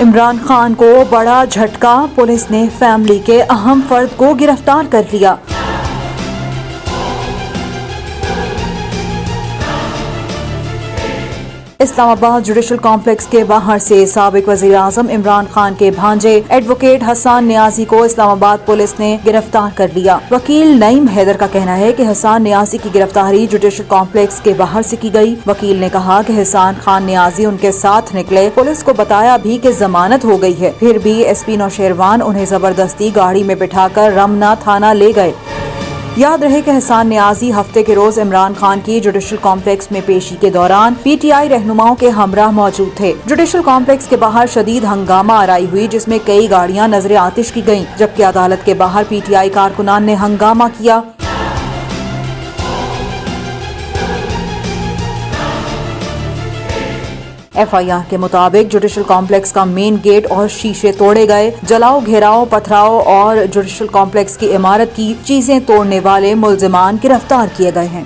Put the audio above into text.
इमरान खान को बड़ा झटका, पुलिस ने फैमिली के अहम फर्द को गिरफ्तार कर लिया। इस्लामाबाद जुडिशल कॉम्प्लेक्स के बाहर से साबिक वजीर आजम इमरान खान के भांजे एडवोकेट हसन नियाजी को इस्लामाबाद पुलिस ने गिरफ्तार कर लिया। वकील नईम हैदर का कहना है कि हसन नियाजी की गिरफ्तारी जुडिशल कॉम्प्लेक्स के बाहर से की गई। वकील ने कहा कि हसन खान नियाजी उनके साथ निकले, पुलिस को बताया भी कि जमानत हो गई है, फिर भी एसपी नौशेरवान उन्हें जबरदस्ती गाड़ी में बिठाकर रमना थाना ले गए। याद रहे कि हसन नियाजी हफ्ते के रोज इमरान खान की जुडिशल कॉम्प्लेक्स में पेशी के दौरान पीटीआई रहनुमाओं के हमराह मौजूद थे। जुडिशल कॉम्प्लेक्स के बाहर शदीद हंगामा आराई हुई, जिसमें कई गाड़ियां नजर आतिश की गईं, जबकि अदालत के बाहर पीटीआई कारकुनान ने हंगामा किया। एफआईआर के मुताबिक जुडिशल कॉम्प्लेक्स का मेन गेट और शीशे तोड़े गए। जलाओ, घेराव, पथराव और जुडिशल कॉम्प्लेक्स की इमारत की चीजें तोड़ने वाले मुल्जिमान गिरफ्तार किए गए हैं।